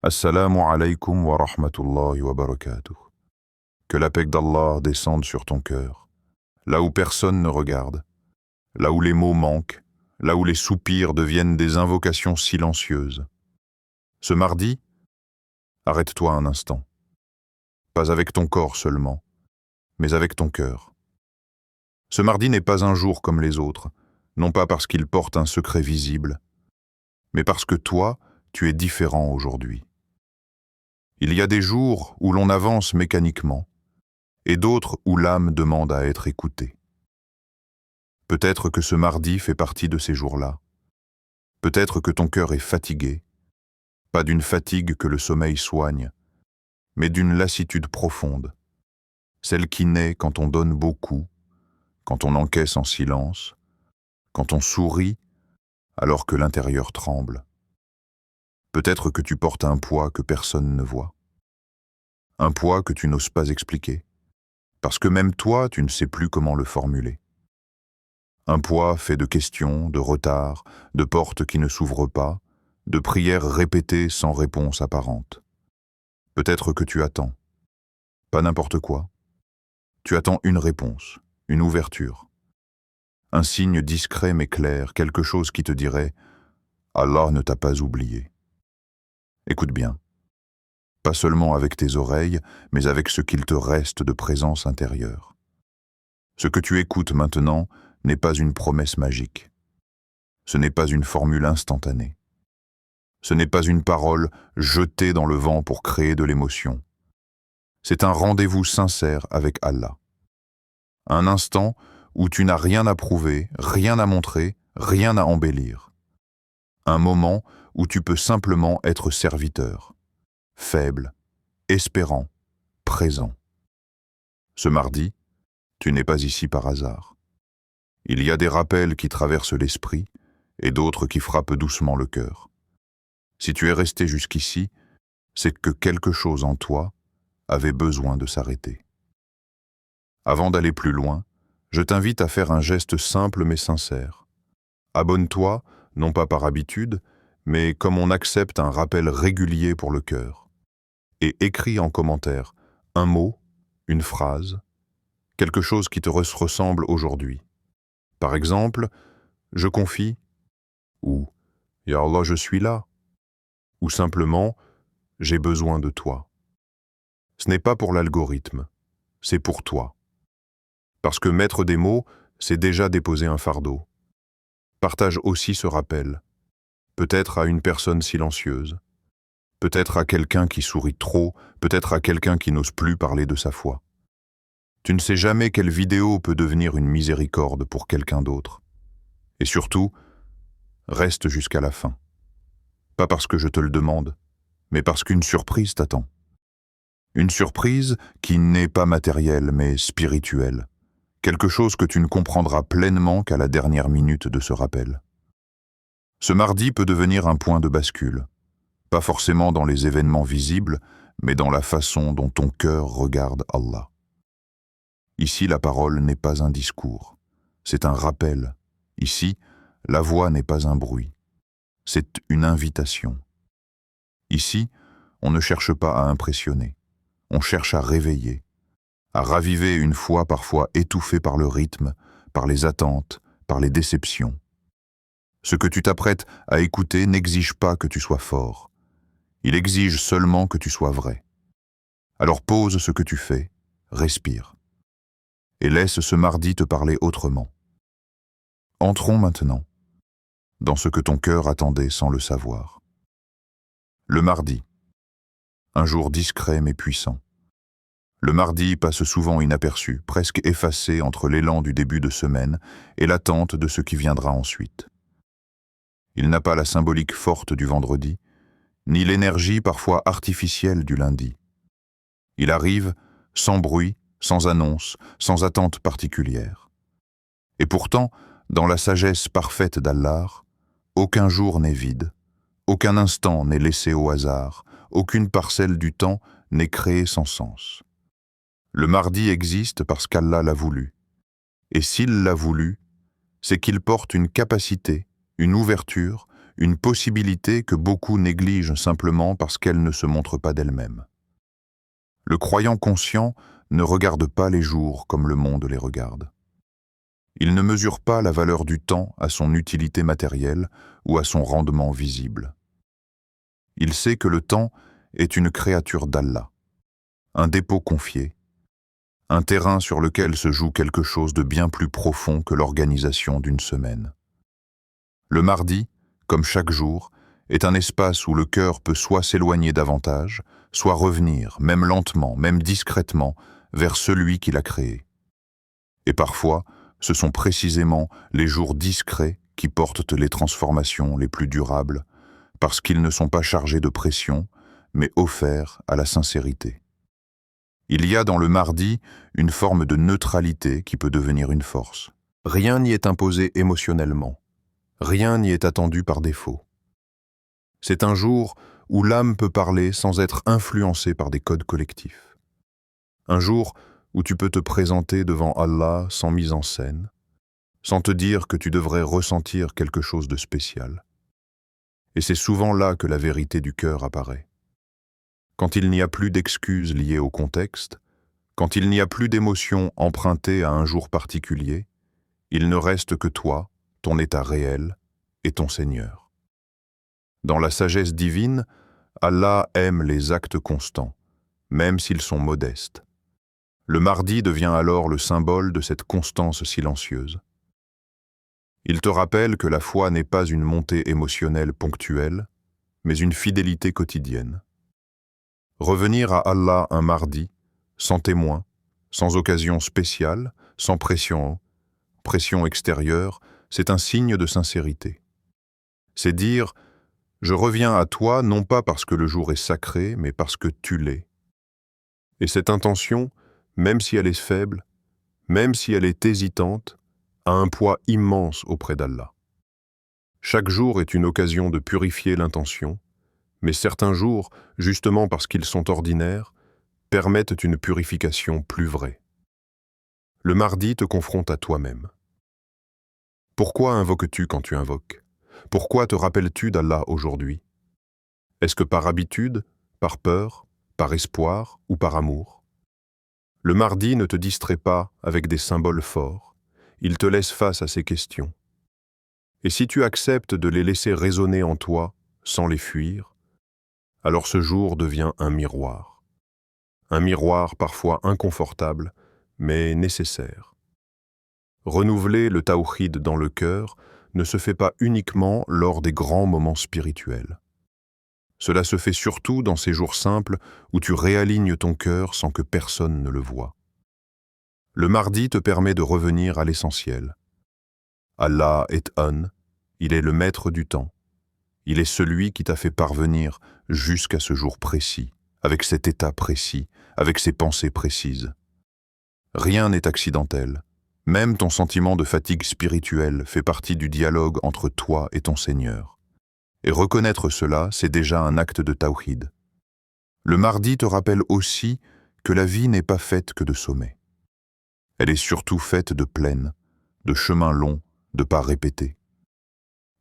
Assalamu alaikum wa rahmatullahi wa barakatuh. Que la paix d'Allah descende sur ton cœur, là où personne ne regarde, là où les mots manquent, là où les soupirs deviennent des invocations silencieuses. Ce mardi, arrête-toi un instant. Pas avec ton corps seulement, mais avec ton cœur. Ce mardi n'est pas un jour comme les autres, non pas parce qu'il porte un secret visible, mais parce que toi, tu es différent aujourd'hui. Il y a des jours où l'on avance mécaniquement, et d'autres où l'âme demande à être écoutée. Peut-être que ce mardi fait partie de ces jours-là. Peut-être que ton cœur est fatigué, pas d'une fatigue que le sommeil soigne, mais d'une lassitude profonde, celle qui naît quand on donne beaucoup, quand on encaisse en silence, quand on sourit alors que l'intérieur tremble. Peut-être que tu portes un poids que personne ne voit, un poids que tu n'oses pas expliquer, parce que même toi, tu ne sais plus comment le formuler. Un poids fait de questions, de retards, de portes qui ne s'ouvrent pas, de prières répétées sans réponse apparente. Peut-être que tu attends. Pas n'importe quoi. Tu attends une réponse, une ouverture. Un signe discret mais clair, quelque chose qui te dirait « Allah ne t'a pas oublié ». Écoute bien. Pas seulement avec tes oreilles, mais avec ce qu'il te reste de présence intérieure. Ce que tu écoutes maintenant n'est pas une promesse magique. Ce n'est pas une formule instantanée. Ce n'est pas une parole jetée dans le vent pour créer de l'émotion. C'est un rendez-vous sincère avec Allah. Un instant où tu n'as rien à prouver, rien à montrer, rien à embellir. Un moment où tu peux simplement être serviteur, faible, espérant, présent. Ce mardi, tu n'es pas ici par hasard. Il y a des rappels qui traversent l'esprit et d'autres qui frappent doucement le cœur. Si tu es resté jusqu'ici, c'est que quelque chose en toi avait besoin de s'arrêter. Avant d'aller plus loin, je t'invite à faire un geste simple mais sincère. Abonne-toi, non pas par habitude, mais comme on accepte un rappel régulier pour le cœur. Et écris en commentaire un mot, une phrase, quelque chose qui te ressemble aujourd'hui. Par exemple, « Je confie » ou « Ya Allah, je suis là » ou simplement « J'ai besoin de toi ». Ce n'est pas pour l'algorithme, c'est pour toi. Parce que mettre des mots, c'est déjà déposer un fardeau. Partage aussi ce rappel, peut-être à une personne silencieuse, peut-être à quelqu'un qui sourit trop, peut-être à quelqu'un qui n'ose plus parler de sa foi. Tu ne sais jamais quelle vidéo peut devenir une miséricorde pour quelqu'un d'autre. Et surtout, reste jusqu'à la fin. Pas parce que je te le demande, mais parce qu'une surprise t'attend. Une surprise qui n'est pas matérielle, mais spirituelle. Quelque chose que tu ne comprendras pleinement qu'à la dernière minute de ce rappel. Ce mardi peut devenir un point de bascule, pas forcément dans les événements visibles, mais dans la façon dont ton cœur regarde Allah. Ici, la parole n'est pas un discours, c'est un rappel. Ici, la voix n'est pas un bruit, c'est une invitation. Ici, on ne cherche pas à impressionner, on cherche à réveiller, à raviver une foi parfois étouffée par le rythme, par les attentes, par les déceptions. Ce que tu t'apprêtes à écouter n'exige pas que tu sois fort. Il exige seulement que tu sois vrai. Alors pose ce que tu fais, respire, et laisse ce mardi te parler autrement. Entrons maintenant dans ce que ton cœur attendait sans le savoir. Le mardi, un jour discret mais puissant. Le mardi passe souvent inaperçu, presque effacé entre l'élan du début de semaine et l'attente de ce qui viendra ensuite. Il n'a pas la symbolique forte du vendredi, ni l'énergie parfois artificielle du lundi. Il arrive sans bruit, sans annonce, sans attente particulière. Et pourtant, dans la sagesse parfaite d'Allah, aucun jour n'est vide, aucun instant n'est laissé au hasard, aucune parcelle du temps n'est créée sans sens. Le mardi existe parce qu'Allah l'a voulu. Et s'il l'a voulu, c'est qu'il porte une capacité, une ouverture, une possibilité que beaucoup négligent simplement parce qu'elle ne se montre pas d'elle-même. Le croyant conscient ne regarde pas les jours comme le monde les regarde. Il ne mesure pas la valeur du temps à son utilité matérielle ou à son rendement visible. Il sait que le temps est une créature d'Allah, un dépôt confié, un terrain sur lequel se joue quelque chose de bien plus profond que l'organisation d'une semaine. Le mardi, comme chaque jour, est un espace où le cœur peut soit s'éloigner davantage, soit revenir, même lentement, même discrètement, vers celui qui l'a créé. Et parfois, ce sont précisément les jours discrets qui portent les transformations les plus durables, parce qu'ils ne sont pas chargés de pression, mais offerts à la sincérité. Il y a dans le mardi une forme de neutralité qui peut devenir une force. Rien n'y est imposé émotionnellement, rien n'y est attendu par défaut. C'est un jour où l'âme peut parler sans être influencée par des codes collectifs. Un jour où tu peux te présenter devant Allah sans mise en scène, sans te dire que tu devrais ressentir quelque chose de spécial. Et c'est souvent là que la vérité du cœur apparaît. Quand il n'y a plus d'excuses liées au contexte, quand il n'y a plus d'émotions empruntées à un jour particulier, il ne reste que toi, ton état réel et ton Seigneur. Dans la sagesse divine, Allah aime les actes constants, même s'ils sont modestes. Le mardi devient alors le symbole de cette constance silencieuse. Il te rappelle que la foi n'est pas une montée émotionnelle ponctuelle, mais une fidélité quotidienne. Revenir à Allah un mardi, sans témoin, sans occasion spéciale, sans pression extérieure, c'est un signe de sincérité. C'est dire « Je reviens à toi non pas parce que le jour est sacré, mais parce que tu l'es ». Et cette intention, même si elle est faible, même si elle est hésitante, a un poids immense auprès d'Allah. Chaque jour est une occasion de purifier l'intention, mais certains jours, justement parce qu'ils sont ordinaires, permettent une purification plus vraie. Le mardi te confronte à toi-même. Pourquoi invoques-tu quand tu invoques? Pourquoi te rappelles-tu d'Allah aujourd'hui? Est-ce que par habitude, par peur, par espoir ou par amour? Le mardi ne te distrait pas avec des symboles forts, il te laisse face à ces questions. Et si tu acceptes de les laisser résonner en toi, sans les fuir, alors ce jour devient un miroir. Un miroir parfois inconfortable, mais nécessaire. Renouveler le tawhid dans le cœur ne se fait pas uniquement lors des grands moments spirituels. Cela se fait surtout dans ces jours simples où tu réalignes ton cœur sans que personne ne le voie. Le mardi te permet de revenir à l'essentiel. Allah est un, il est le maître du temps. Il est celui qui t'a fait parvenir jusqu'à ce jour précis, avec cet état précis, avec ces pensées précises. Rien n'est accidentel. Même ton sentiment de fatigue spirituelle fait partie du dialogue entre toi et ton Seigneur. Et reconnaître cela, c'est déjà un acte de tawhid. Le mardi te rappelle aussi que la vie n'est pas faite que de sommets. Elle est surtout faite de plaines, de chemins longs, de pas répétés.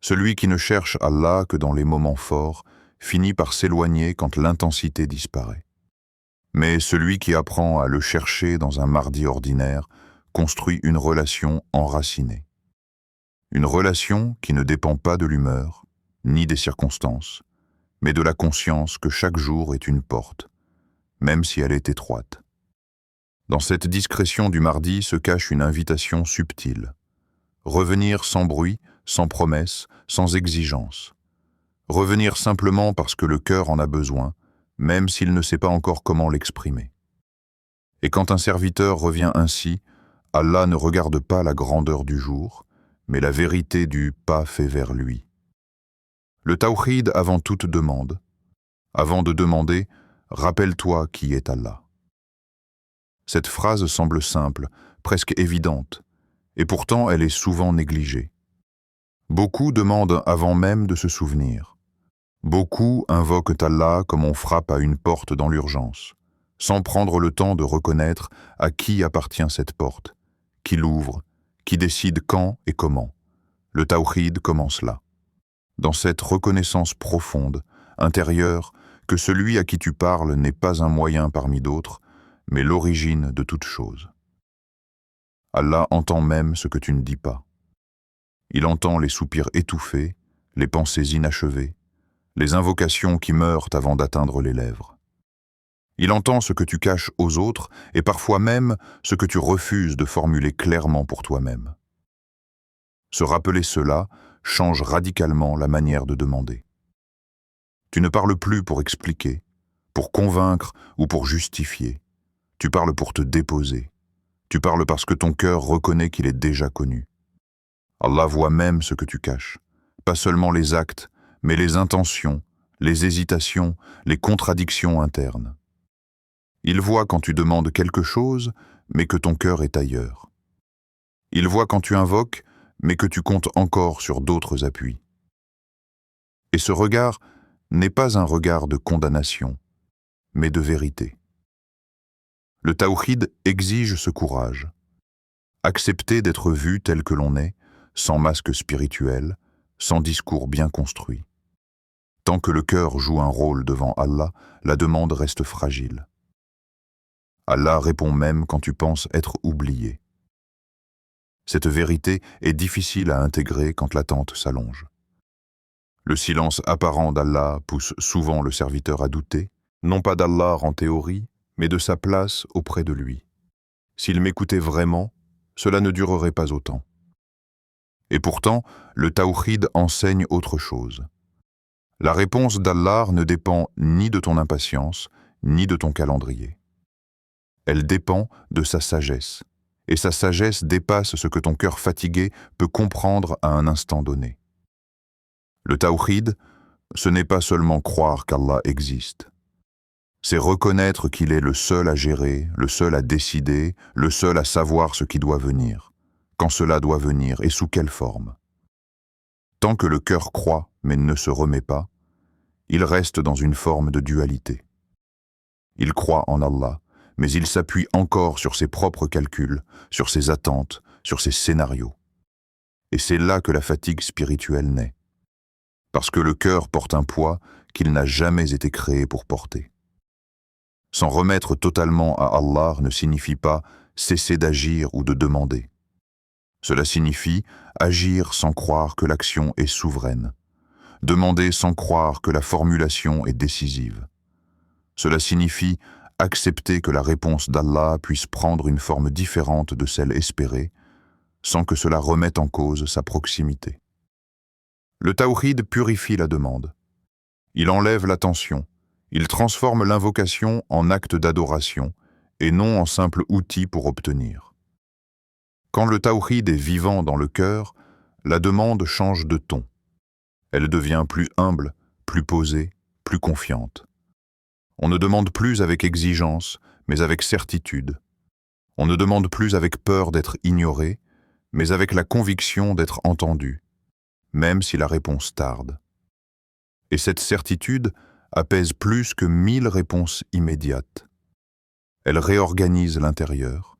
Celui qui ne cherche Allah que dans les moments forts finit par s'éloigner quand l'intensité disparaît. Mais celui qui apprend à le chercher dans un mardi ordinaire construit une relation enracinée. Une relation qui ne dépend pas de l'humeur, ni des circonstances, mais de la conscience que chaque jour est une porte, même si elle est étroite. Dans cette discrétion du mardi se cache une invitation subtile. Revenir sans bruit, sans promesse, sans exigence. Revenir simplement parce que le cœur en a besoin, même s'il ne sait pas encore comment l'exprimer. Et quand un serviteur revient ainsi, Allah ne regarde pas la grandeur du jour, mais la vérité du pas fait vers lui. Le tawhid avant toute demande. Avant de demander, rappelle-toi qui est Allah. Cette phrase semble simple, presque évidente, et pourtant elle est souvent négligée. Beaucoup demandent avant même de se souvenir. Beaucoup invoquent Allah comme on frappe à une porte dans l'urgence, sans prendre le temps de reconnaître à qui appartient cette porte, qui l'ouvre, qui décide quand et comment. Le tawhid commence là. dans cette reconnaissance profonde, intérieure, que celui à qui tu parles n'est pas un moyen parmi d'autres, mais l'origine de toute chose. Allah entend même ce que tu ne dis pas. Il entend les soupirs étouffés, les pensées inachevées, les invocations qui meurent avant d'atteindre les lèvres. Il entend ce que tu caches aux autres et parfois même ce que tu refuses de formuler clairement pour toi-même. Se rappeler cela change radicalement la manière de demander. Tu ne parles plus pour expliquer, pour convaincre ou pour justifier. Tu parles pour te déposer. Tu parles parce que ton cœur reconnaît qu'il est déjà connu. Allah voit même ce que tu caches, pas seulement les actes, mais les intentions, les hésitations, les contradictions internes. Il voit quand tu demandes quelque chose, mais que ton cœur est ailleurs. Il voit quand tu invoques, mais que tu comptes encore sur d'autres appuis. Et ce regard n'est pas un regard de condamnation, mais de vérité. Le tawhid exige ce courage. Accepter d'être vu tel que l'on est, sans masque spirituel, sans discours bien construit. Tant que le cœur joue un rôle devant Allah, la demande reste fragile. Allah répond même quand tu penses être oublié. Cette vérité est difficile à intégrer quand l'attente s'allonge. Le silence apparent d'Allah pousse souvent le serviteur à douter, non pas d'Allah en théorie, mais de sa place auprès de lui. S'il m'écoutait vraiment, cela ne durerait pas autant. Et pourtant, le tawhid enseigne autre chose. La réponse d'Allah ne dépend ni de ton impatience, ni de ton calendrier. Elle dépend de sa sagesse, et sa sagesse dépasse ce que ton cœur fatigué peut comprendre à un instant donné. Le tawhid, ce n'est pas seulement croire qu'Allah existe. C'est reconnaître qu'il est le seul à gérer, le seul à décider, le seul à savoir ce qui doit venir, quand cela doit venir et sous quelle forme. Tant que le cœur croit mais ne se remet pas, il reste dans une forme de dualité. Il croit en Allah, mais il s'appuie encore sur ses propres calculs, sur ses attentes, sur ses scénarios. Et c'est là que la fatigue spirituelle naît. Parce que le cœur porte un poids qu'il n'a jamais été créé pour porter. S'en remettre totalement à Allah ne signifie pas cesser d'agir ou de demander. Cela signifie agir sans croire que l'action est souveraine, demander sans croire que la formulation est décisive. Cela signifie accepter que la réponse d'Allah puisse prendre une forme différente de celle espérée, sans que cela remette en cause sa proximité. Le tawhid purifie la demande. Il enlève la tension. Il transforme l'invocation en acte d'adoration et non en simple outil pour obtenir. Quand le tawhid est vivant dans le cœur, la demande change de ton. Elle devient plus humble, plus posée, plus confiante. On ne demande plus avec exigence, mais avec certitude. On ne demande plus avec peur d'être ignoré, mais avec la conviction d'être entendu, même si la réponse tarde. Et cette certitude apaise plus que 1000 réponses immédiates. Elle réorganise l'intérieur.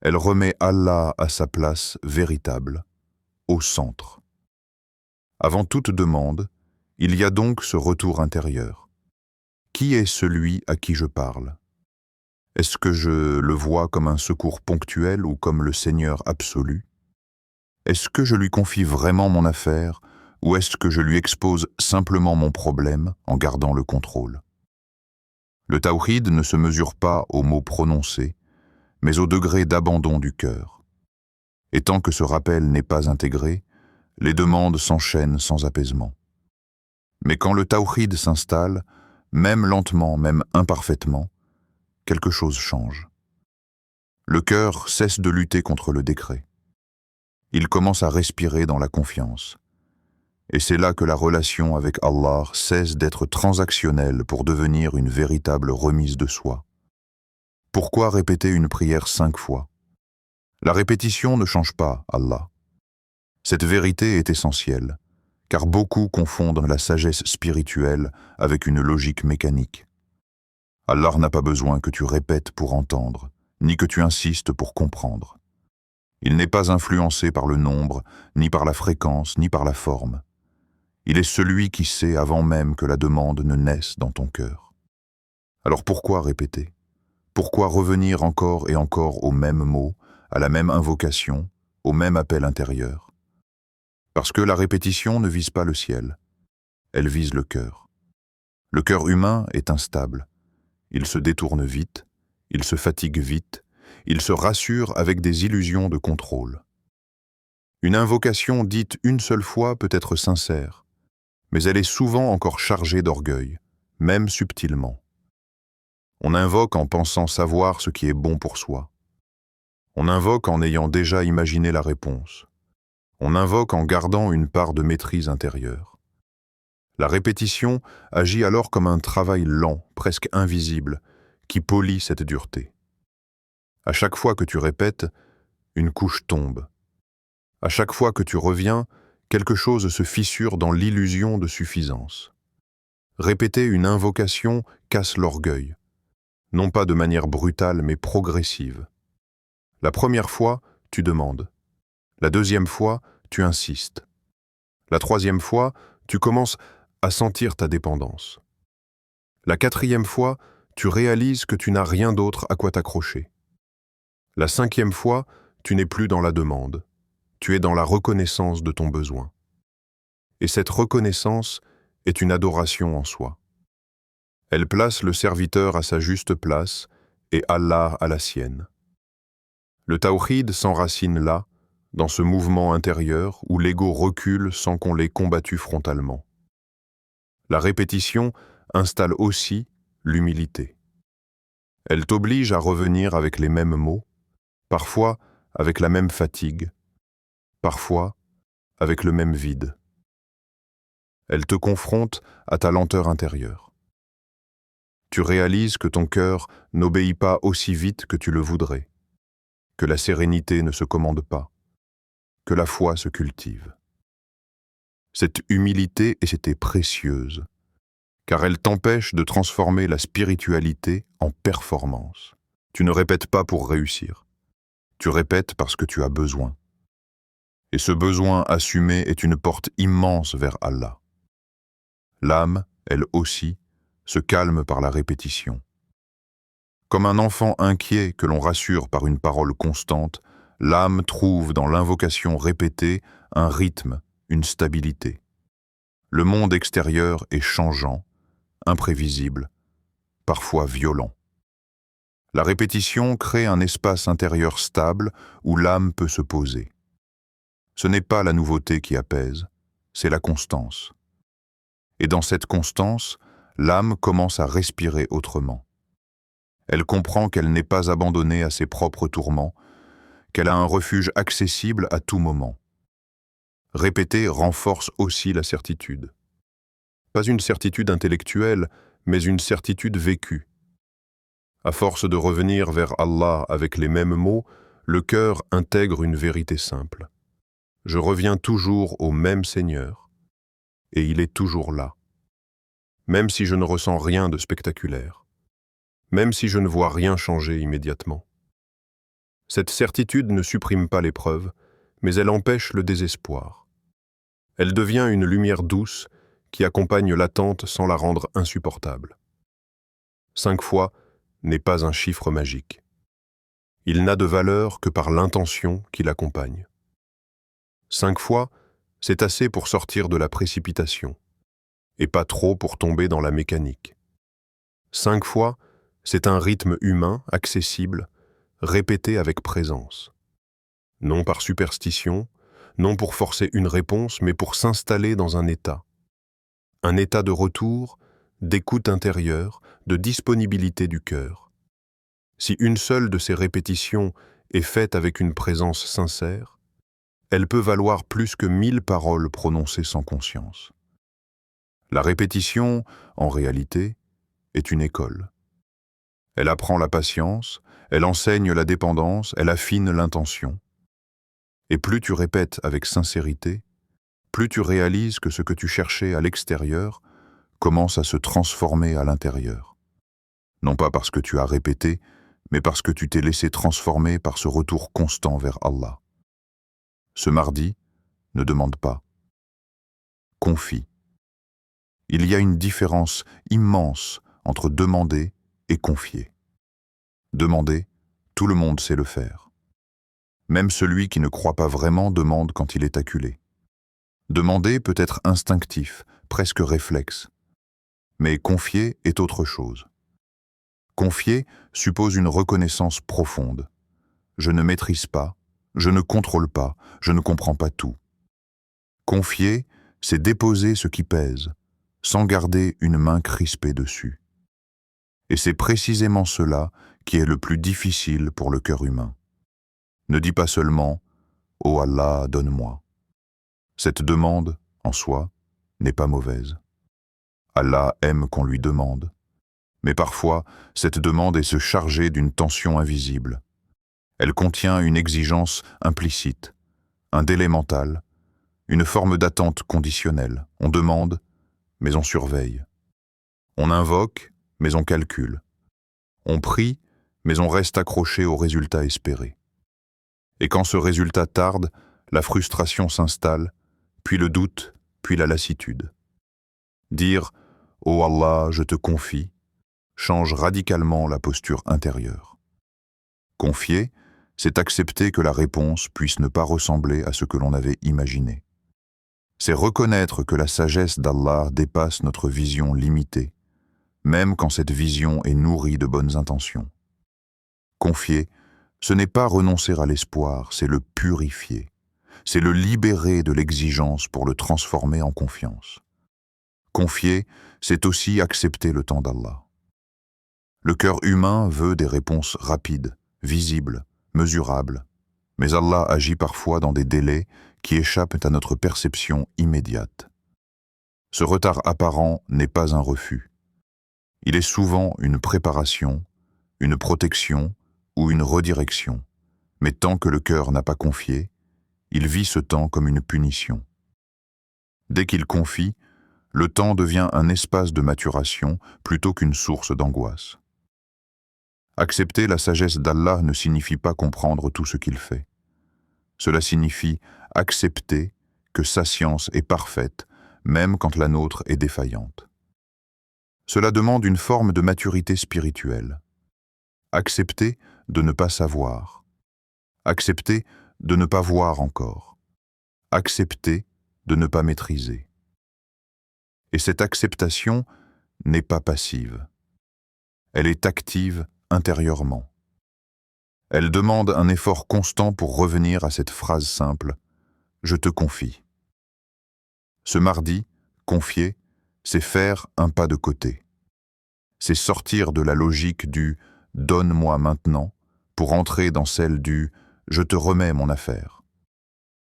Elle remet Allah à sa place véritable, au centre. Avant toute demande, il y a donc ce retour intérieur. Qui est celui à qui je parle? Est-ce que je le vois comme un secours ponctuel ou comme le Seigneur absolu? Est-ce que je lui confie vraiment mon affaire ou est-ce que je lui expose simplement mon problème en gardant le contrôle? Le tawhid ne se mesure pas aux mots prononcés, mais au degré d'abandon du cœur. Et tant que ce rappel n'est pas intégré, les demandes s'enchaînent sans apaisement. Mais quand le tawhid s'installe, même lentement, même imparfaitement, quelque chose change. Le cœur cesse de lutter contre le décret. Il commence à respirer dans la confiance. Et c'est là que la relation avec Allah cesse d'être transactionnelle pour devenir une véritable remise de soi. Pourquoi répéter une prière 5 fois? La répétition ne change pas Allah. Cette vérité est essentielle, car beaucoup confondent la sagesse spirituelle avec une logique mécanique. Allah n'a pas besoin que tu répètes pour entendre, ni que tu insistes pour comprendre. Il n'est pas influencé par le nombre, ni par la fréquence, ni par la forme. Il est celui qui sait avant même que la demande ne naisse dans ton cœur. Alors pourquoi répéter? Pourquoi revenir encore et encore aux mêmes mots, à la même invocation, au même appel intérieur? Parce que la répétition ne vise pas le ciel, elle vise le cœur. Le cœur humain est instable. Il se détourne vite, il se fatigue vite, il se rassure avec des illusions de contrôle. Une invocation dite une seule fois peut être sincère, mais elle est souvent encore chargée d'orgueil, même subtilement. On invoque en pensant savoir ce qui est bon pour soi. On invoque en ayant déjà imaginé la réponse. On invoque en gardant une part de maîtrise intérieure. La répétition agit alors comme un travail lent, presque invisible, qui polit cette dureté. À chaque fois que tu répètes, une couche tombe. À chaque fois que tu reviens, quelque chose se fissure dans l'illusion de suffisance. Répéter une invocation casse l'orgueil, non pas de manière brutale mais progressive. La première fois, tu demandes. La deuxième fois, tu insistes. La troisième fois, tu commences à sentir ta dépendance. La quatrième fois, tu réalises que tu n'as rien d'autre à quoi t'accrocher. La cinquième fois, tu n'es plus dans la demande. Tu es dans la reconnaissance de ton besoin. Et cette reconnaissance est une adoration en soi. Elle place le serviteur à sa juste place et Allah à la sienne. Le tawhid s'enracine là, dans ce mouvement intérieur où l'ego recule sans qu'on l'ait combattu frontalement. La répétition installe aussi l'humilité. Elle t'oblige à revenir avec les mêmes mots, parfois avec la même fatigue, parfois avec le même vide. Elle te confronte à ta lenteur intérieure. Tu réalises que ton cœur n'obéit pas aussi vite que tu le voudrais, que la sérénité ne se commande pas, que la foi se cultive. Cette humilité était précieuse, car elle t'empêche de transformer la spiritualité en performance. Tu ne répètes pas pour réussir, tu répètes parce que tu as besoin. Et ce besoin assumé est une porte immense vers Allah. L'âme, elle aussi, se calme par la répétition. Comme un enfant inquiet que l'on rassure par une parole constante, l'âme trouve dans l'invocation répétée un rythme, une stabilité. Le monde extérieur est changeant, imprévisible, parfois violent. La répétition crée un espace intérieur stable où l'âme peut se poser. Ce n'est pas la nouveauté qui apaise, c'est la constance. Et dans cette constance, l'âme commence à respirer autrement. Elle comprend qu'elle n'est pas abandonnée à ses propres tourments, qu'elle a un refuge accessible à tout moment. Répéter renforce aussi la certitude. Pas une certitude intellectuelle, mais une certitude vécue. À force de revenir vers Allah avec les mêmes mots, le cœur intègre une vérité simple. Je reviens toujours au même Seigneur, et il est toujours là. Même si je ne ressens rien de spectaculaire, même si je ne vois rien changer immédiatement. Cette certitude ne supprime pas l'épreuve, mais elle empêche le désespoir. Elle devient une lumière douce qui accompagne l'attente sans la rendre insupportable. 5 fois n'est pas un chiffre magique. Il n'a de valeur que par l'intention qui l'accompagne. 5 fois, c'est assez pour sortir de la précipitation, et pas trop pour tomber dans la mécanique. 5 fois, c'est un rythme humain, accessible, répété avec présence. Non par superstition, non pour forcer une réponse, mais pour s'installer dans un état de retour, d'écoute intérieure, de disponibilité du cœur. Si une seule de ces répétitions est faite avec une présence sincère, elle peut valoir plus que 1000 paroles prononcées sans conscience. La répétition, en réalité, est une école. Elle apprend la patience, elle enseigne la dépendance, elle affine l'intention. Et plus tu répètes avec sincérité, plus tu réalises que ce que tu cherchais à l'extérieur commence à se transformer à l'intérieur. Non pas parce que tu as répété, mais parce que tu t'es laissé transformer par ce retour constant vers Allah. Ce mardi, ne demande pas. Confie. Il y a une différence immense entre demander et confier. Demander, tout le monde sait le faire. Même celui qui ne croit pas vraiment demande quand il est acculé. Demander peut être instinctif, presque réflexe. Mais confier est autre chose. Confier suppose une reconnaissance profonde. Je ne maîtrise pas, je ne contrôle pas, je ne comprends pas tout. Confier, c'est déposer ce qui pèse, sans garder une main crispée dessus. Et c'est précisément cela qui est le plus difficile pour le cœur humain. Ne dis pas seulement « Oh Allah, donne-moi ». Cette demande, en soi, n'est pas mauvaise. Allah aime qu'on lui demande. Mais parfois, cette demande est se charger d'une tension invisible. Elle contient une exigence implicite, un délai mental, une forme d'attente conditionnelle. On demande, mais on surveille. On invoque, mais on calcule. On prie, mais on reste accroché au résultat espéré. Et quand ce résultat tarde, la frustration s'installe, puis le doute, puis la lassitude. Dire « Oh Allah, je te confie » change radicalement la posture intérieure. Confier, c'est accepter que la réponse puisse ne pas ressembler à ce que l'on avait imaginé. C'est reconnaître que la sagesse d'Allah dépasse notre vision limitée, même quand cette vision est nourrie de bonnes intentions. Confier, ce n'est pas renoncer à l'espoir, c'est le purifier. C'est le libérer de l'exigence pour le transformer en confiance. Confier, c'est aussi accepter le temps d'Allah. Le cœur humain veut des réponses rapides, visibles, mesurables, mais Allah agit parfois dans des délais qui échappent à notre perception immédiate. Ce retard apparent n'est pas un refus. Il est souvent une préparation, une protection ou une redirection, mais tant que le cœur n'a pas confié, il vit ce temps comme une punition. Dès qu'il confie, le temps devient un espace de maturation plutôt qu'une source d'angoisse. Accepter la sagesse d'Allah ne signifie pas comprendre tout ce qu'il fait. Cela signifie accepter que sa science est parfaite, même quand la nôtre est défaillante. Cela demande une forme de maturité spirituelle. Accepter de ne pas savoir. Accepter de ne pas voir encore. Accepter de ne pas maîtriser. Et cette acceptation n'est pas passive. Elle est active intérieurement. Elle demande un effort constant pour revenir à cette phrase simple « Je te confie ». Ce mardi, confier, c'est faire un pas de côté. C'est sortir de la logique du « donne-moi maintenant » pour entrer dans celle du « je te remets mon affaire ».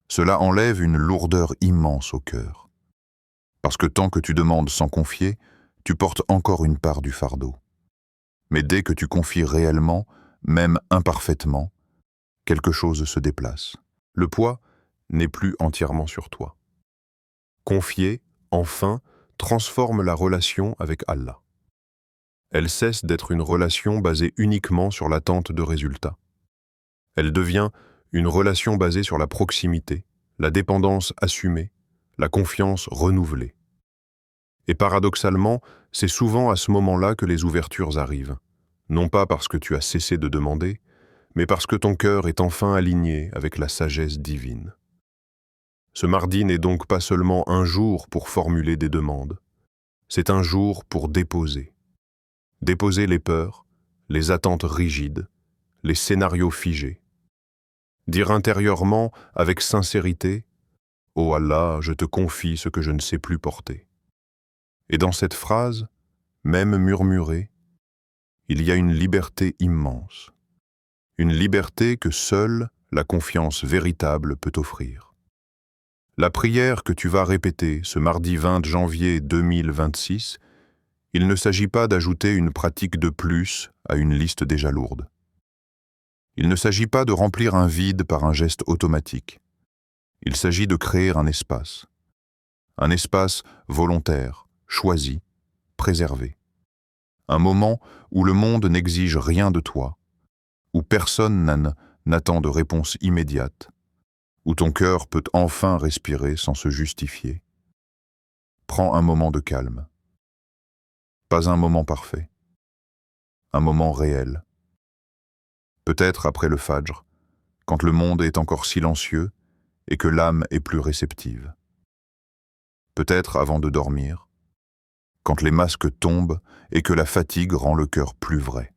Cela enlève une lourdeur immense au cœur. Parce que tant que tu demandes sans confier, tu portes encore une part du fardeau. Mais dès que tu confies réellement, même imparfaitement, quelque chose se déplace. Le poids n'est plus entièrement sur toi. Confier, enfin, transforme la relation avec Allah. Elle cesse d'être une relation basée uniquement sur l'attente de résultats. Elle devient une relation basée sur la proximité, la dépendance assumée, la confiance renouvelée. Et paradoxalement, c'est souvent à ce moment-là que les ouvertures arrivent, non pas parce que tu as cessé de demander, mais parce que ton cœur est enfin aligné avec la sagesse divine. Ce mardi n'est donc pas seulement un jour pour formuler des demandes, c'est un jour pour déposer. Déposer les peurs, les attentes rigides, les scénarios figés. Dire intérieurement, avec sincérité, « Oh Allah, je te confie ce que je ne sais plus porter ». Et dans cette phrase, même murmurée, il y a une liberté immense. Une liberté que seule la confiance véritable peut offrir. La prière que tu vas répéter ce mardi 20 janvier 2026, il ne s'agit pas d'ajouter une pratique de plus à une liste déjà lourde. Il ne s'agit pas de remplir un vide par un geste automatique. Il s'agit de créer un espace volontaire, choisi, préservé. Un moment où le monde n'exige rien de toi, où personne n'attend de réponse immédiate, où ton cœur peut enfin respirer sans se justifier. Prends un moment de calme. Pas un moment parfait, un moment réel. Peut-être après le Fajr, quand le monde est encore silencieux et que l'âme est plus réceptive. Peut-être avant de dormir, quand les masques tombent et que la fatigue rend le cœur plus vrai.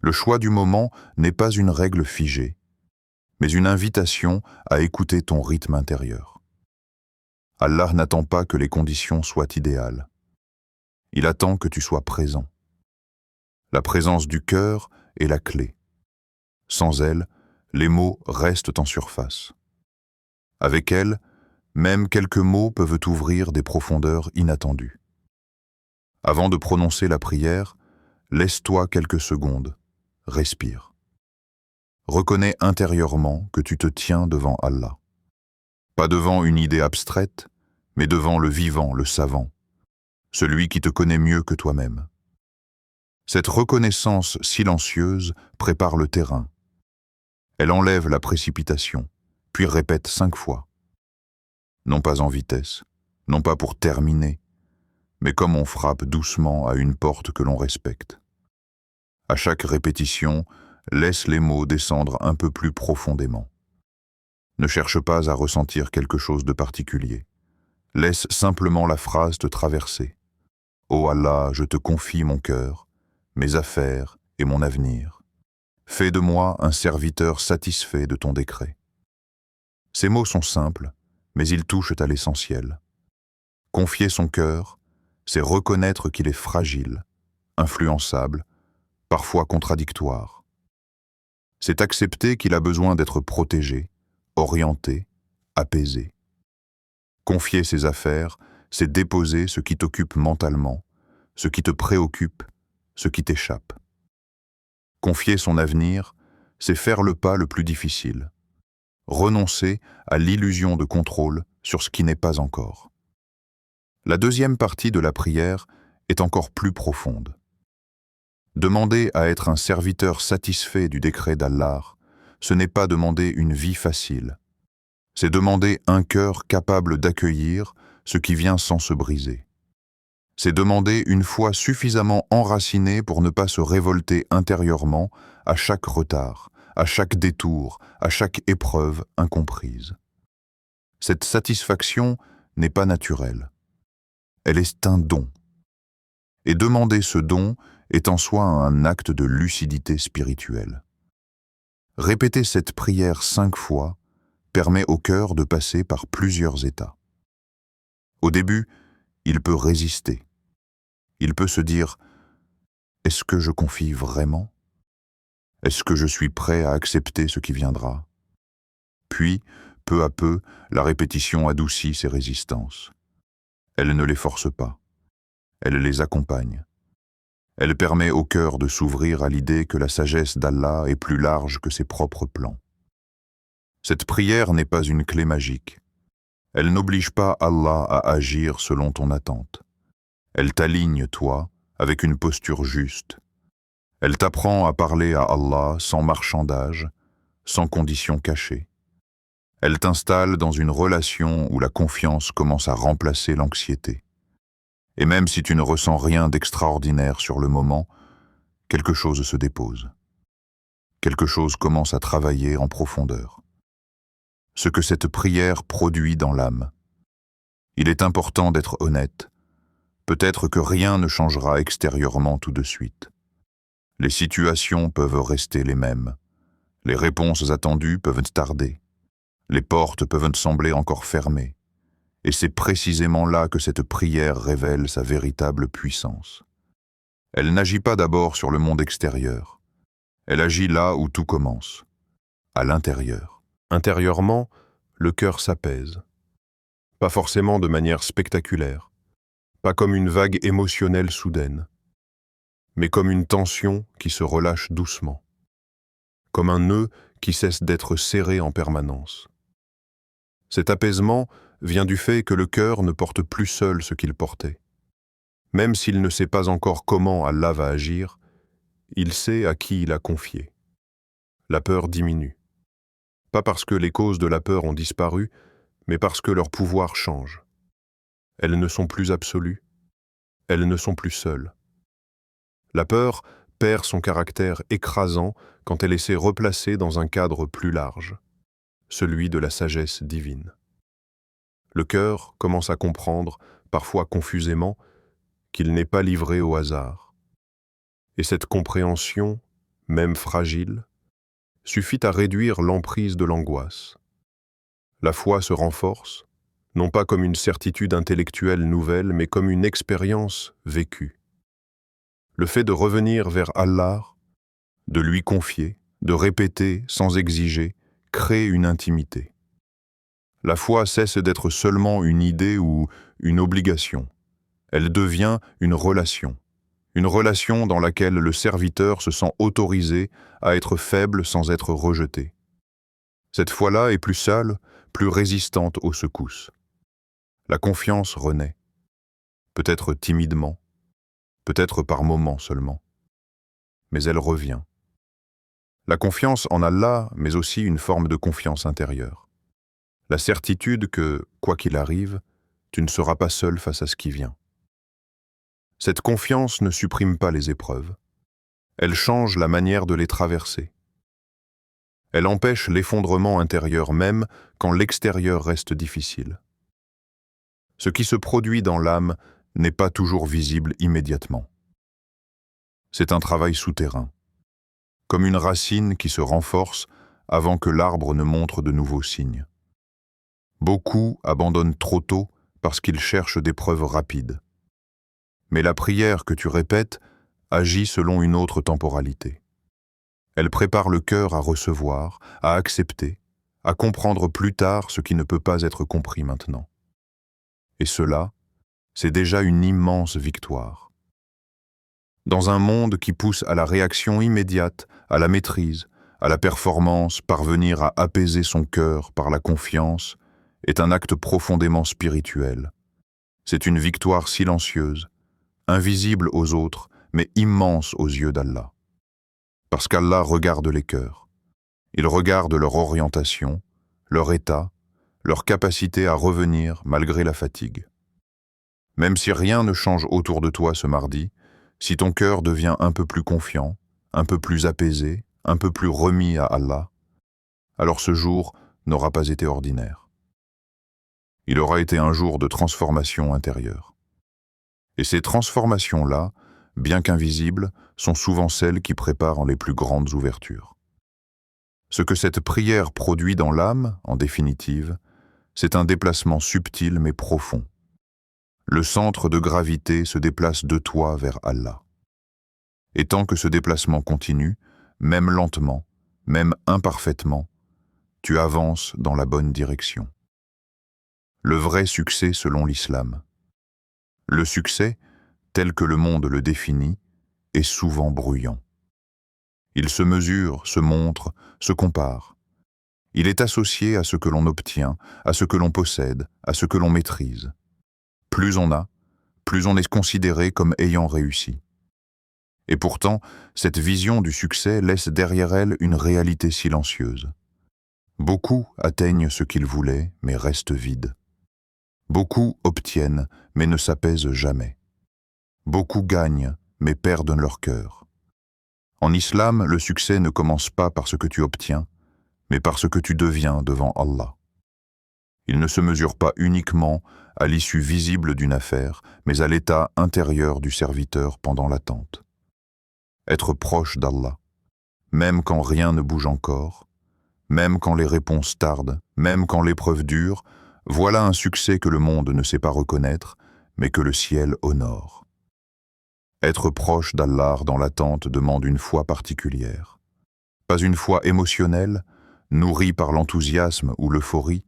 Le choix du moment n'est pas une règle figée, mais une invitation à écouter ton rythme intérieur. Allah n'attend pas que les conditions soient idéales. Il attend que tu sois présent. La présence du cœur est la clé. Sans elle, les mots restent en surface. Avec elle, même quelques mots peuvent ouvrir des profondeurs inattendues. Avant de prononcer la prière, laisse-toi quelques secondes, respire. Reconnais intérieurement que tu te tiens devant Allah. Pas devant une idée abstraite, mais devant le vivant, le savant, celui qui te connaît mieux que toi-même. Cette reconnaissance silencieuse prépare le terrain. Elle enlève la précipitation, puis répète 5 fois. Non pas en vitesse, non pas pour terminer, mais comme on frappe doucement à une porte que l'on respecte. À chaque répétition, laisse les mots descendre un peu plus profondément. Ne cherche pas à ressentir quelque chose de particulier. Laisse simplement la phrase te traverser. Ô Allah, je te confie mon cœur, mes affaires et mon avenir. Fais de moi un serviteur satisfait de ton décret. Ces mots sont simples, mais ils touchent à l'essentiel. Confier son cœur, c'est reconnaître qu'il est fragile, influençable, parfois contradictoire. C'est accepter qu'il a besoin d'être protégé, orienté, apaisé. Confier ses affaires, c'est déposer ce qui t'occupe mentalement, ce qui te préoccupe, ce qui t'échappe. Confier son avenir, c'est faire le pas le plus difficile. Renoncer à l'illusion de contrôle sur ce qui n'est pas encore. La deuxième partie de la prière est encore plus profonde. Demander à être un serviteur satisfait du décret d'Allah, ce n'est pas demander une vie facile. C'est demander un cœur capable d'accueillir ce qui vient sans se briser. C'est demander une foi suffisamment enracinée pour ne pas se révolter intérieurement à chaque retard, à chaque détour, à chaque épreuve incomprise. Cette satisfaction n'est pas naturelle. Elle est un don. Et demander ce don est en soi un acte de lucidité spirituelle. Répéter cette prière 5 fois permet au cœur de passer par plusieurs états. Au début, il peut résister. Il peut se dire « Est-ce que je confie vraiment ? Est-ce que je suis prêt à accepter ce qui viendra ?» Puis, peu à peu, la répétition adoucit ces résistances. Elle ne les force pas. Elle les accompagne. Elle permet au cœur de s'ouvrir à l'idée que la sagesse d'Allah est plus large que ses propres plans. Cette prière n'est pas une clé magique. Elle n'oblige pas Allah à agir selon ton attente. Elle t'aligne, toi, avec une posture juste. Elle t'apprend à parler à Allah sans marchandage, sans conditions cachées. Elle t'installe dans une relation où la confiance commence à remplacer l'anxiété. Et même si tu ne ressens rien d'extraordinaire sur le moment, quelque chose se dépose. Quelque chose commence à travailler en profondeur. Ce que cette prière produit dans l'âme. Il est important d'être honnête. Peut-être que rien ne changera extérieurement tout de suite. Les situations peuvent rester les mêmes. Les réponses attendues peuvent tarder. Les portes peuvent sembler encore fermées. Et c'est précisément là que cette prière révèle sa véritable puissance. Elle n'agit pas d'abord sur le monde extérieur. Elle agit là où tout commence, à l'intérieur. Intérieurement, le cœur s'apaise. Pas forcément de manière spectaculaire, pas comme une vague émotionnelle soudaine, mais comme une tension qui se relâche doucement, comme un nœud qui cesse d'être serré en permanence. Cet apaisement vient du fait que le cœur ne porte plus seul ce qu'il portait. Même s'il ne sait pas encore comment Allah va agir, il sait à qui il a confié. La peur diminue. Pas parce que les causes de la peur ont disparu, mais parce que leur pouvoir change. Elles ne sont plus absolues. elles ne sont plus seules. La peur perd son caractère écrasant quand elle est replacée dans un cadre plus large, celui de la sagesse divine. Le cœur commence à comprendre, parfois confusément, qu'il n'est pas livré au hasard. Et cette compréhension, même fragile, suffit à réduire l'emprise de l'angoisse. La foi se renforce, non pas comme une certitude intellectuelle nouvelle, mais comme une expérience vécue. Le fait de revenir vers Allah, de lui confier, de répéter sans exiger, crée une intimité. La foi cesse d'être seulement une idée ou une obligation. Elle devient une relation dans laquelle le serviteur se sent autorisé à être faible sans être rejeté. Cette foi-là est plus seule, plus résistante aux secousses. La confiance renaît, peut-être timidement, peut-être par moments seulement, mais elle revient. La confiance en Allah, mais aussi une forme de confiance intérieure. La certitude que, quoi qu'il arrive, tu ne seras pas seul face à ce qui vient. Cette confiance ne supprime pas les épreuves. Elle change la manière de les traverser. Elle empêche l'effondrement intérieur même quand l'extérieur reste difficile. Ce qui se produit dans l'âme n'est pas toujours visible immédiatement. C'est un travail souterrain, comme une racine qui se renforce avant que l'arbre ne montre de nouveaux signes. Beaucoup abandonnent trop tôt parce qu'ils cherchent des preuves rapides. Mais la prière que tu répètes agit selon une autre temporalité. Elle prépare le cœur à recevoir, à accepter, à comprendre plus tard ce qui ne peut pas être compris maintenant. Et cela, c'est déjà une immense victoire. Dans un monde qui pousse à la réaction immédiate, à la maîtrise, à la performance, parvenir à apaiser son cœur par la confiance est un acte profondément spirituel. C'est une victoire silencieuse, invisible aux autres, mais immense aux yeux d'Allah. Parce qu'Allah regarde les cœurs. Il regarde leur orientation, leur état, leur capacité à revenir malgré la fatigue. Même si rien ne change autour de toi ce mardi, si ton cœur devient un peu plus confiant, un peu plus apaisé, un peu plus remis à Allah, alors ce jour n'aura pas été ordinaire. Il aura été un jour de transformation intérieure. Et ces transformations-là, bien qu'invisibles, sont souvent celles qui préparent les plus grandes ouvertures. Ce que cette prière produit dans l'âme, en définitive, c'est un déplacement subtil mais profond. Le centre de gravité se déplace de toi vers Allah. Et tant que ce déplacement continue, même lentement, même imparfaitement, tu avances dans la bonne direction. Le vrai succès selon l'islam. Le succès, tel que le monde le définit, est souvent bruyant. Il se mesure, se montre, se compare. Il est associé à ce que l'on obtient, à ce que l'on possède, à ce que l'on maîtrise. Plus on a, plus on est considéré comme ayant réussi. Et pourtant, cette vision du succès laisse derrière elle une réalité silencieuse. Beaucoup atteignent ce qu'ils voulaient, mais restent vides. Beaucoup obtiennent, mais ne s'apaisent jamais. Beaucoup gagnent, mais perdent leur cœur. En islam, le succès ne commence pas par ce que tu obtiens, mais par ce que tu deviens devant Allah. Il ne se mesure pas uniquement à l'issue visible d'une affaire, mais à l'état intérieur du serviteur pendant l'attente. Être proche d'Allah, même quand rien ne bouge encore, même quand les réponses tardent, même quand l'épreuve dure, voilà un succès que le monde ne sait pas reconnaître, mais que le ciel honore. Être proche d'Allah dans l'attente demande une foi particulière. Pas une foi émotionnelle, nourrie par l'enthousiasme ou l'euphorie,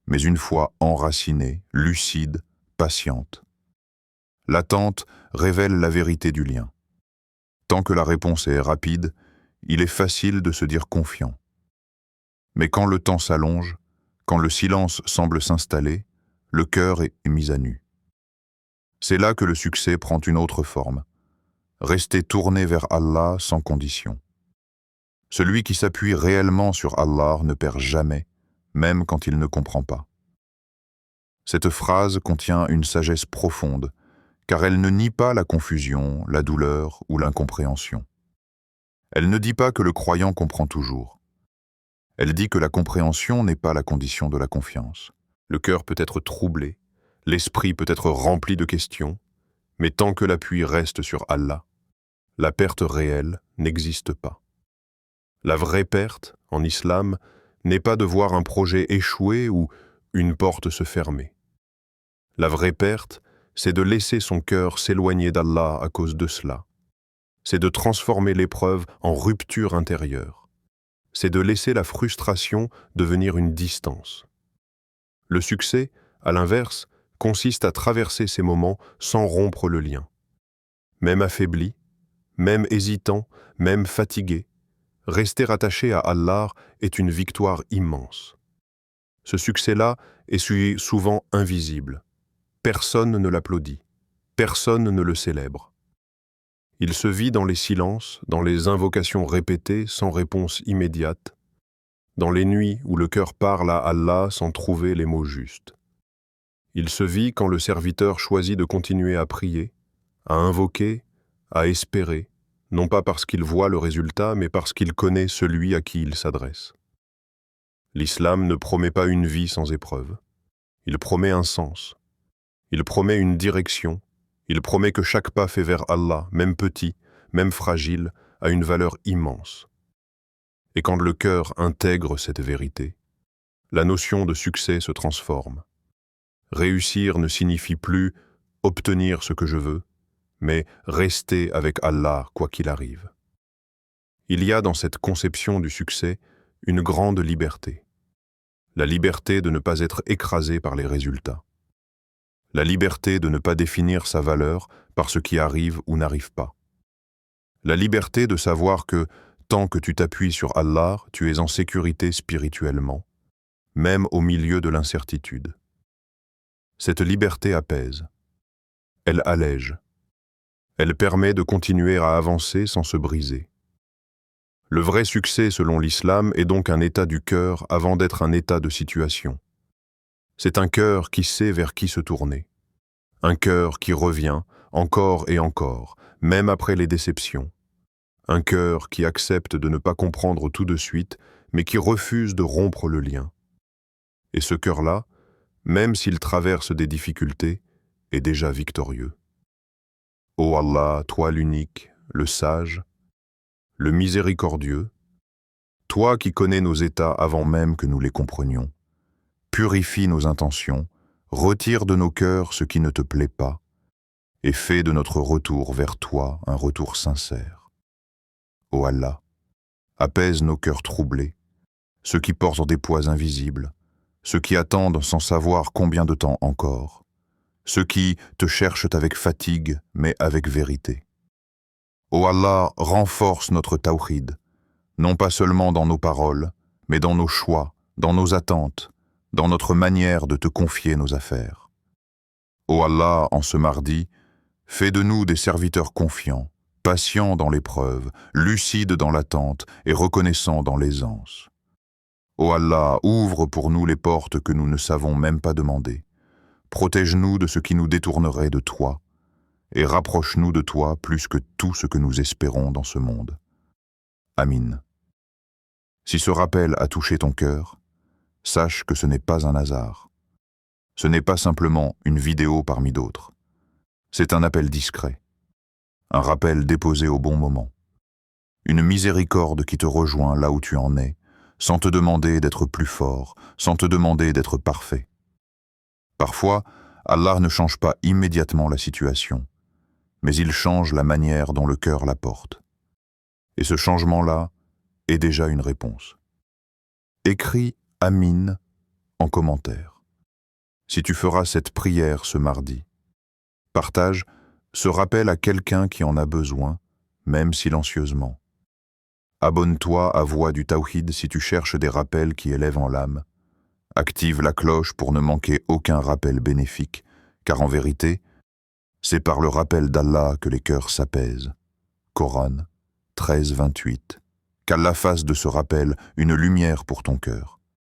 mais une foi enracinée, lucide, patiente. L'attente révèle la vérité du lien. Tant que la réponse est rapide, il est facile de se dire confiant. Mais quand le temps s'allonge, quand le silence semble s'installer, le cœur est mis à nu. C'est là que le succès prend une autre forme. Rester tourné vers Allah sans condition. Celui qui s'appuie réellement sur Allah ne perd jamais, même quand il ne comprend pas. Cette phrase contient une sagesse profonde car elle ne nie pas la confusion, la douleur ou l'incompréhension. Elle ne dit pas que le croyant comprend toujours. Elle dit que la compréhension n'est pas la condition de la confiance. Le cœur peut être troublé, l'esprit peut être rempli de questions, mais tant que l'appui reste sur Allah, la perte réelle n'existe pas. La vraie perte, en islam, n'est pas de voir un projet échouer ou une porte se fermer. La vraie perte, c'est de laisser son cœur s'éloigner d'Allah à cause de cela. C'est de transformer l'épreuve en rupture intérieure. C'est de laisser la frustration devenir une distance. Le succès, à l'inverse, consiste à traverser ces moments sans rompre le lien. Même affaibli, même hésitant, même fatigué, rester attaché à Allah est une victoire immense. Ce succès-là est souvent invisible. Personne ne l'applaudit, personne ne le célèbre. Il se vit dans les silences, dans les invocations répétées sans réponse immédiate, dans les nuits où le cœur parle à Allah sans trouver les mots justes. Il se vit quand le serviteur choisit de continuer à prier, à invoquer, à espérer, non pas parce qu'il voit le résultat, mais parce qu'il connaît celui à qui il s'adresse. L'islam ne promet pas une vie sans épreuve. Il promet un sens. Il promet une direction. Il promet que chaque pas fait vers Allah, même petit, même fragile, a une valeur immense. Et quand le cœur intègre cette vérité, la notion de succès se transforme. Réussir ne signifie plus obtenir ce que je veux, mais rester avec Allah quoi qu'il arrive. Il y a dans cette conception du succès une grande liberté. La liberté de ne pas être écrasé par les résultats. La liberté de ne pas définir sa valeur par ce qui arrive ou n'arrive pas. La liberté de savoir que, tant que tu t'appuies sur Allah, tu es en sécurité spirituellement, même au milieu de l'incertitude. Cette liberté apaise. Elle allège. Elle permet de continuer à avancer sans se briser. Le vrai succès selon l'islam est donc un état du cœur avant d'être un état de situation. C'est un cœur qui sait vers qui se tourner. Un cœur qui revient encore et encore, même après les déceptions. Un cœur qui accepte de ne pas comprendre tout de suite, mais qui refuse de rompre le lien. Et ce cœur-là, même s'il traverse des difficultés, est déjà victorieux. Ô Allah, toi l'unique, le sage, le miséricordieux, toi qui connais nos états avant même que nous les comprenions, purifie nos intentions, retire de nos cœurs ce qui ne te plaît pas, et fais de notre retour vers toi un retour sincère. Ô Allah, apaise nos cœurs troublés, ceux qui portent des poids invisibles, ceux qui attendent sans savoir combien de temps encore, ceux qui te cherchent avec fatigue, mais avec vérité. Ô Allah, renforce notre tawhid, non pas seulement dans nos paroles, mais dans nos choix, dans nos attentes, dans notre manière de te confier nos affaires. Ô Allah, en ce mardi, fais de nous des serviteurs confiants, patients dans l'épreuve, lucides dans l'attente et reconnaissants dans l'aisance. Ô Allah, ouvre pour nous les portes que nous ne savons même pas demander. Protège-nous de ce qui nous détournerait de toi, et rapproche-nous de toi plus que tout ce que nous espérons dans ce monde. Amin. Si ce rappel a touché ton cœur, sache que ce n'est pas un hasard. Ce n'est pas simplement une vidéo parmi d'autres. C'est un appel discret, un rappel déposé au bon moment, une miséricorde qui te rejoint là où tu en es, sans te demander d'être plus fort, sans te demander d'être parfait. Parfois, Allah ne change pas immédiatement la situation, mais il change la manière dont le cœur la porte. Et ce changement-là est déjà une réponse. Écris « Amin » en commentaire. Si tu feras cette prière ce mardi, partage ce rappel à quelqu'un qui en a besoin, même silencieusement. Abonne-toi à Voix du Tawhid si tu cherches des rappels qui élèvent en l'âme. Active la cloche pour ne manquer aucun rappel bénéfique, car en vérité, c'est par le rappel d'Allah que les cœurs s'apaisent. Coran 13, 28. Qu'Allah fasse de ce rappel une lumière pour ton cœur.